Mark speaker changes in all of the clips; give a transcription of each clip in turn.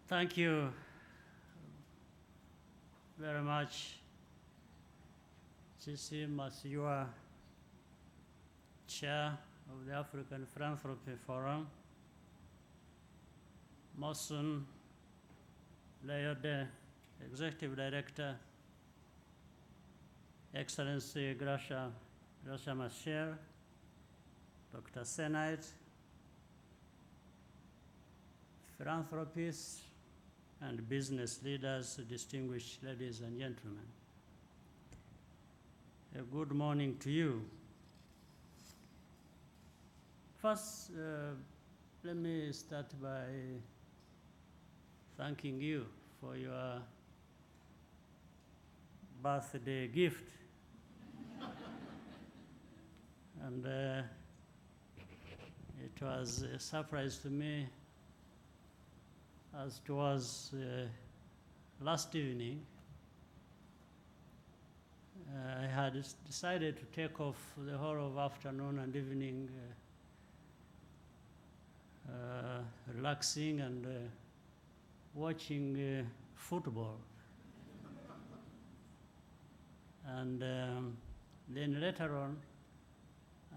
Speaker 1: Thank you very much, Chisi Masiwa, Chair of the African Philanthropy Forum, Mosun Leode, Executive Director, Excellency Gracia Machel, Dr. Senite, philanthropists and business leaders, distinguished ladies and gentlemen. A good morning to you. First, let me start by thanking you for your birthday gift. And it was a surprise to me, as it was last evening. I had decided to take off the whole of afternoon and evening relaxing and watching football. And then later on,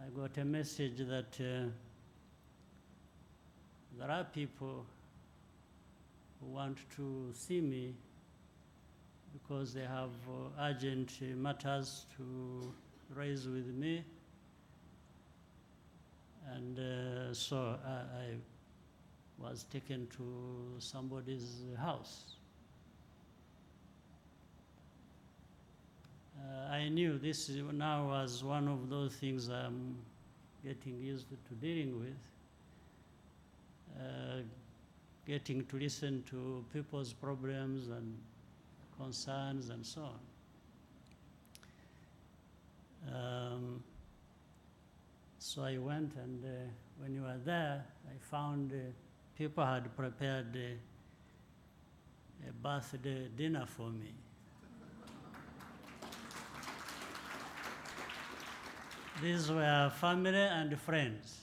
Speaker 1: I got a message that there are people who want to see me because they have urgent matters to raise with me. And so I was taken to somebody's house. I knew this now was one of those things I'm getting used to dealing with. Getting to listen to people's problems and concerns and so on. So I went, and when you were there, I found people had prepared a birthday dinner for me. These were family and friends.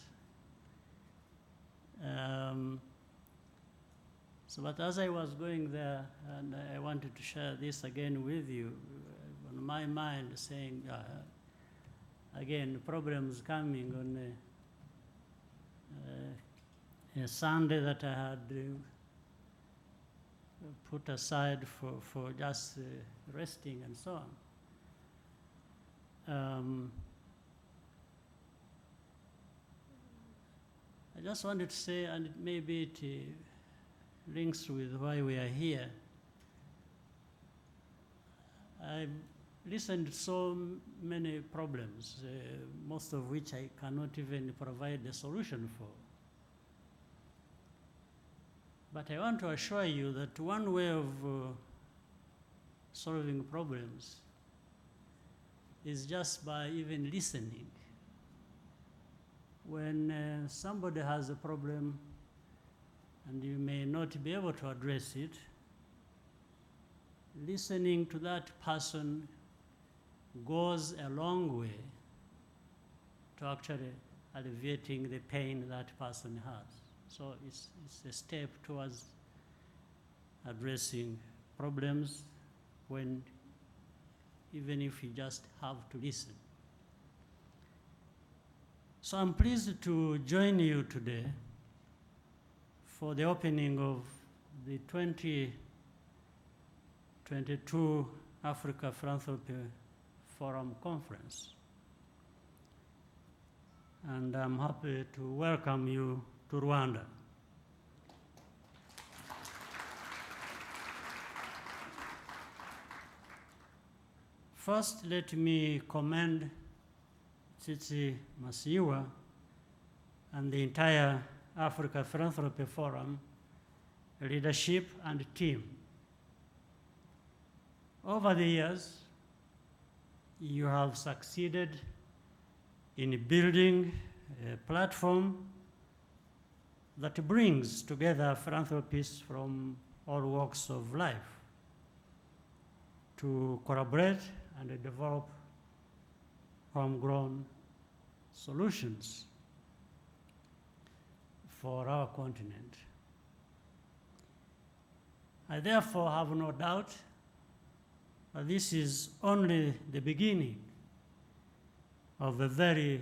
Speaker 1: But as I was going there, and I wanted to share this again with you, on my mind saying, again, problems coming on a Sunday that I had put aside for just resting and so on. I just wanted to say, and maybe it links with why we are here. I've listened to so many problems, most of which I cannot even provide a solution for. But I want to assure you that one way of solving problems is just by even listening. When somebody has a problem and you may not be able to address it, listening to that person goes a long way to actually alleviating the pain that person has. So it's a step towards addressing problems when, even if you just have to listen. So I'm pleased to join you today for the opening of the 2022 Africa Philanthropy Forum Conference. And I'm happy to welcome you to Rwanda. First, let me commend Tsitsi Masiwa and the entire Africa Philanthropy Forum leadership and team. Over the years, you have succeeded in building a platform that brings together philanthropists from all walks of life to collaborate and develop homegrown solutions for our continent. I therefore have no doubt that this is only the beginning of a very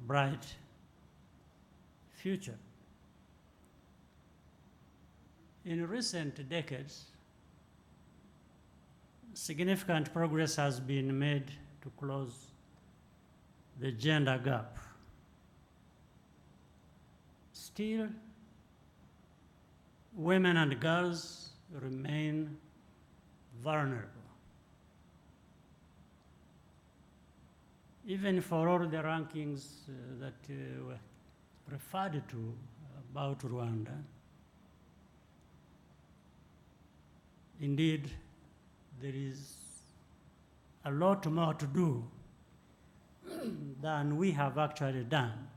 Speaker 1: bright future. In recent decades, significant progress has been made to close the gender gap. Still, women and girls remain vulnerable. Even for all the rankings that were referred to about Rwanda, indeed, there is a lot more to do than we have actually done.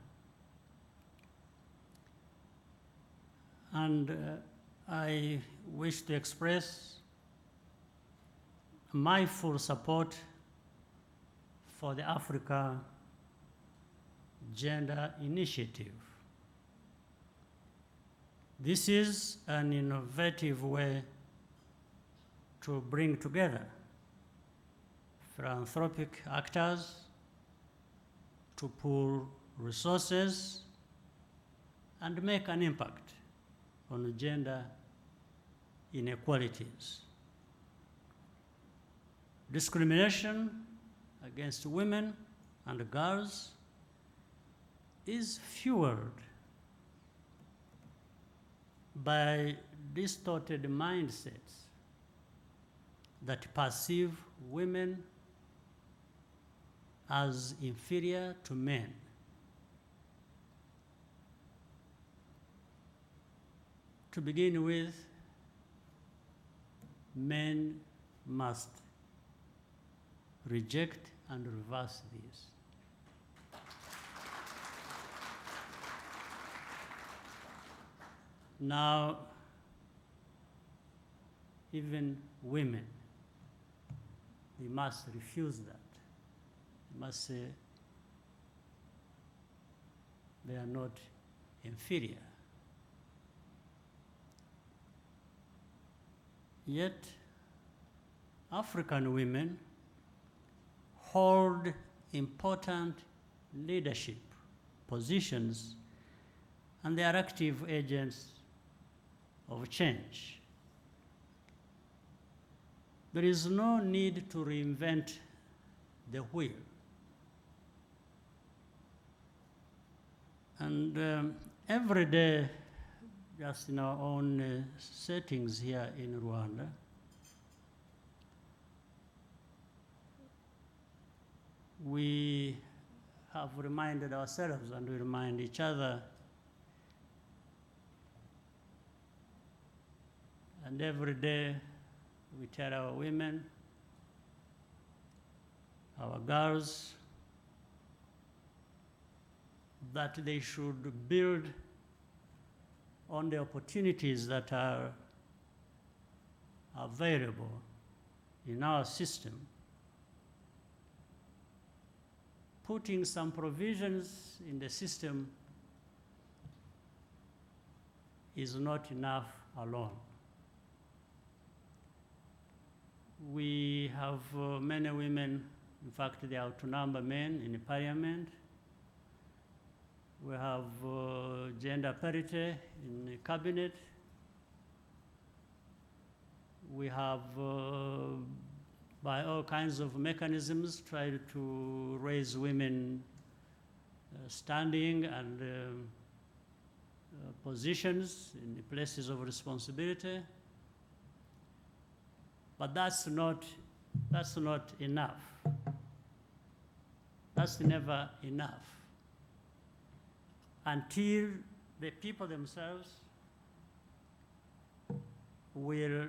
Speaker 1: And I wish to express my full support for the Africa Gender Initiative. This is an innovative way to bring together philanthropic actors to pool resources and make an impact on gender inequalities. Discrimination against women and girls is fueled by distorted mindsets that perceive women as inferior to men. To begin with, men must reject and reverse this. Now, even women, they must refuse that. They must say they are not inferior. Yet, African women hold important leadership positions and they are active agents of change. There is no need to reinvent the wheel. And every day, just in our own settings here in Rwanda, we have reminded ourselves and we remind each other, and every day we tell our women, our girls, that they should build on the opportunities that are available in our system, putting some provisions in the system is not enough alone. We have many women, in fact they outnumber men in the parliament. We have gender parity in the cabinet. We have, by all kinds of mechanisms, tried to raise women standing and positions in the places of responsibility. But that's not enough. That's never enough until the people themselves will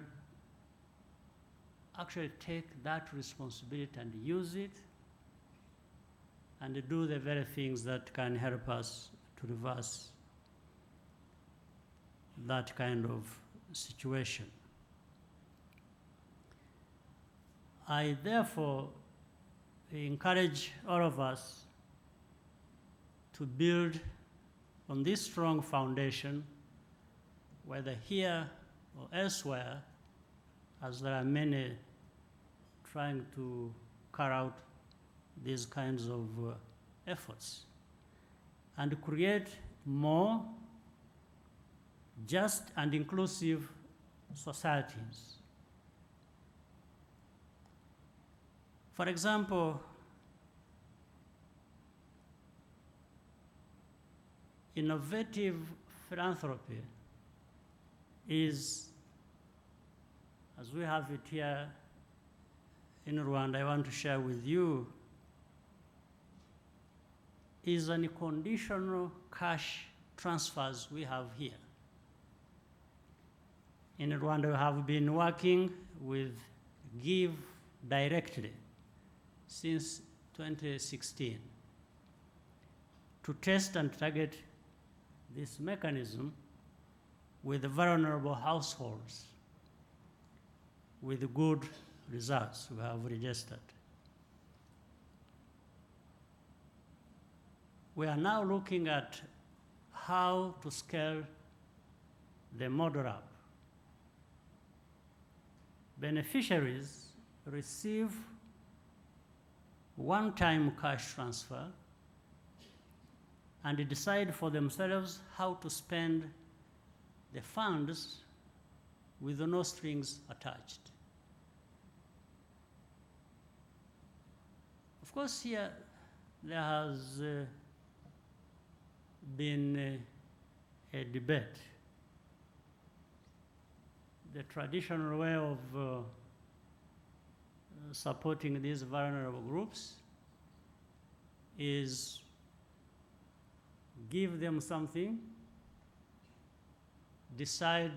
Speaker 1: actually take that responsibility and use it and do the very things that can help us to reverse that kind of situation. I therefore encourage all of us to build on this strong foundation, whether here or elsewhere, as there are many trying to carry out these kinds of efforts, and create more just and inclusive societies. For example, innovative philanthropy is, as we have it here in Rwanda, I want to share with you, is unconditional cash transfers we have here. In Rwanda, we have been working with Give Directly since 2016 to test and target this mechanism with vulnerable households with good results we have registered. We are now looking at how to scale the model up. Beneficiaries receive one-time cash transfer and decide for themselves how to spend the funds with no strings attached. Of course, here there has been a debate. The traditional way of supporting these vulnerable groups is give them something, decide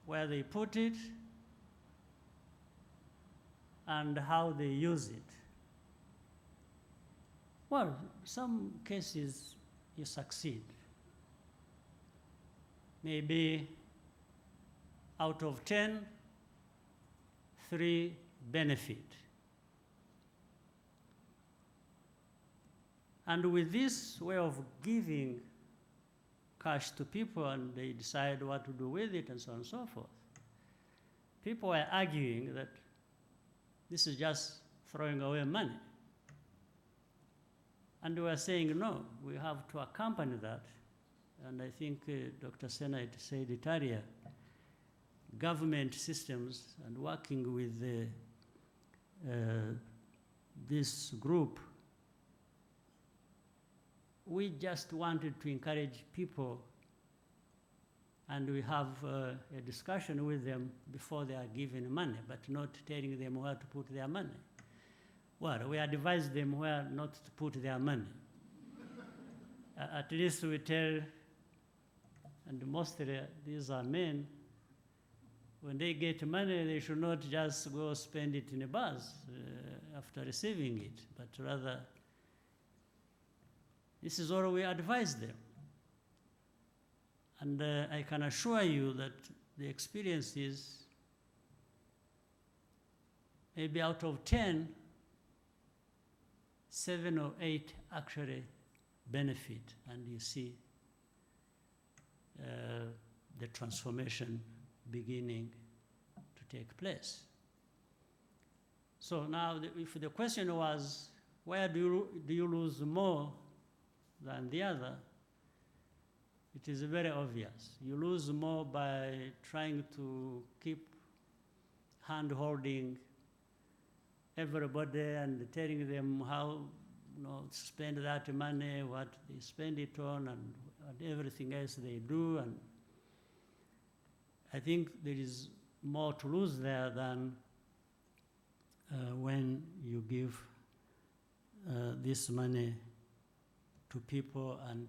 Speaker 1: where they put it, and how they use it. Well, some cases you succeed. Maybe out of 10, 3 benefit. And with this way of giving cash to people and they decide what to do with it and so on and so forth, people are arguing that this is just throwing away money. And we are saying, no, we have to accompany that. And I think Dr. Senait said it earlier, government systems and working with this group, we just wanted to encourage people, and we have a discussion with them before they are given money, but not telling them where to put their money. Well, we advise them where not to put their money. At least we tell, and mostly these are men, when they get money, they should not just go spend it in a bus after receiving it, but rather, this is all we advise them. And I can assure you that the experience is maybe out of 10, 7 or 8 actually benefit, and you see the transformation beginning to take place. So now, if the question was, where do you lose more than the other, it is very obvious. You lose more by trying to keep hand-holding everybody and telling them how to spend that money, what they spend it on, and everything else they do. And I think there is more to lose there than when you give this money to people and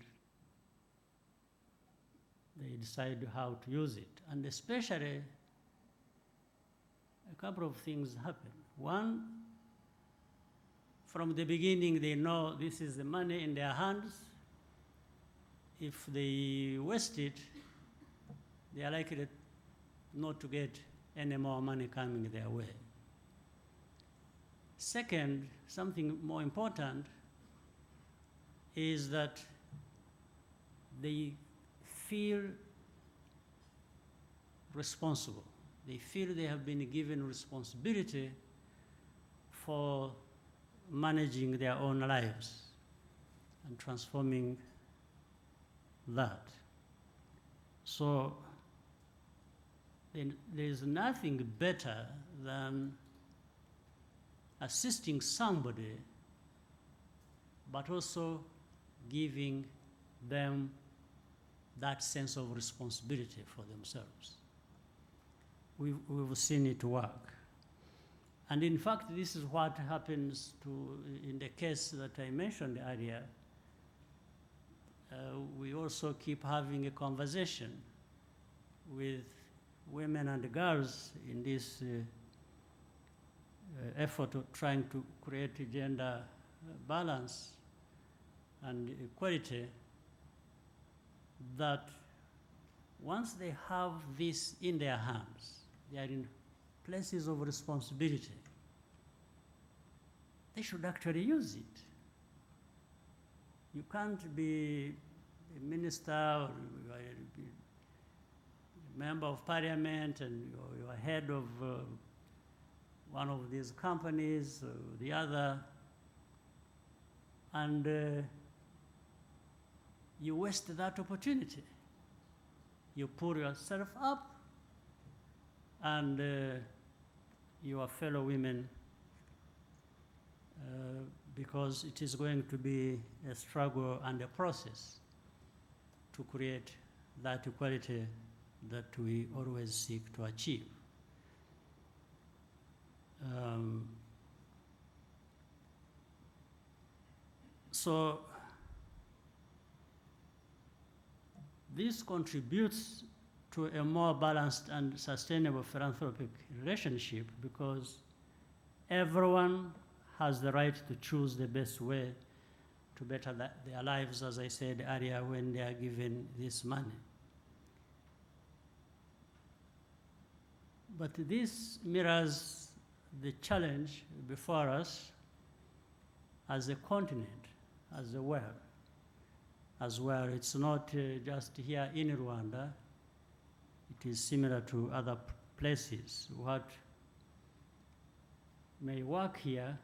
Speaker 1: they decide how to use it. And especially, a couple of things happen. One, from the beginning, they know this is the money in their hands. If they waste it, they are likely not to get any more money coming their way. Second, something more important is that they feel responsible. they feel they have been given responsibility for managing their own lives and transforming that. So then there is nothing better than assisting somebody, but also giving them that sense of responsibility for themselves. We've seen it work. And in fact, this is what happens in the case that I mentioned earlier. We also keep having a conversation with women and girls in this effort of trying to create gender balance and equality, that once they have this in their hands, they are in places of responsibility, they should actually use it. You can't be a minister or a member of parliament and you're head of one of these companies or the other, and you waste that opportunity. You pull yourself up and your fellow women, because it is going to be a struggle and a process to create that equality that we always seek to achieve. So this contributes to a more balanced and sustainable philanthropic relationship, because everyone has the right to choose the best way to better their lives, as I said earlier, when they are given this money. But this mirrors the challenge before us as a continent, as a world, as well. It's not just here in Rwanda. It is similar to other places. What may work here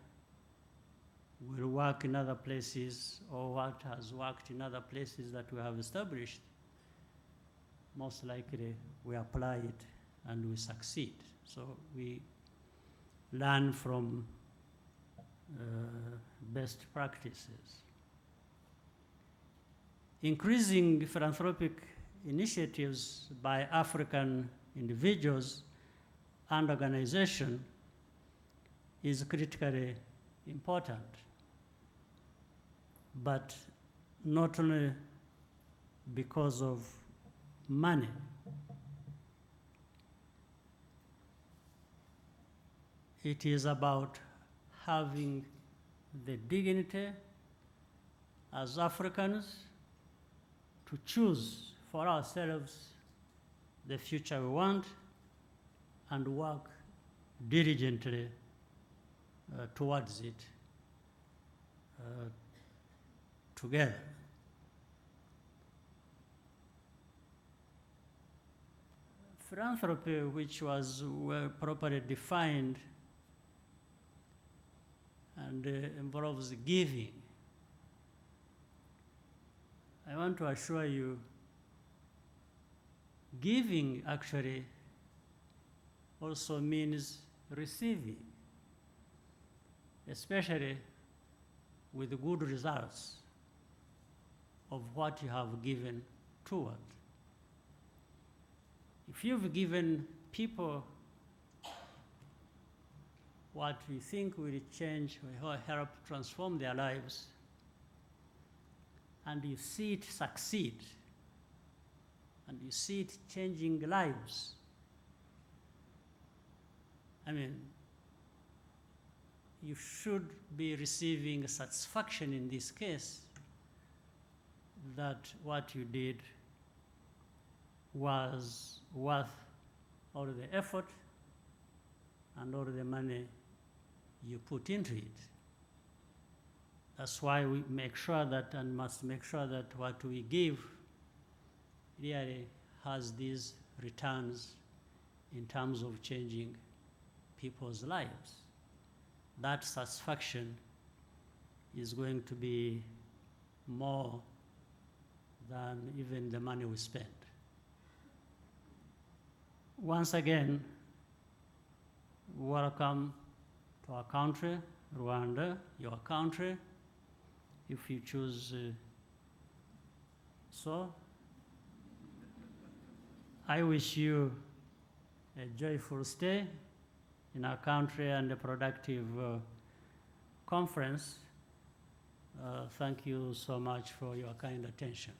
Speaker 1: will work in other places, or what has worked in other places that we have established, most likely we apply it and we succeed. So we learn from best practices. Increasing philanthropic initiatives by African individuals and organizations is critically important, but not only because of money. It is about having the dignity as Africans to choose for ourselves the future we want and work diligently towards it together. Philanthropy, which was well properly defined and involves giving, I want to assure you, giving actually also means receiving, especially with good results of what you have given toward. If you've given people what you think will change or help transform their lives, and you see it succeed, and you see it changing lives, I mean, you should be receiving satisfaction in this case that what you did was worth all the effort and all the money you put into it. That's why we make sure that, and must make sure that what we give really has these returns in terms of changing people's lives. That satisfaction is going to be more than even the money we spend. Once again, welcome to our country, Rwanda, your country, if you choose so. I wish you a joyful stay in our country and a productive conference. Thank you so much for your kind attention.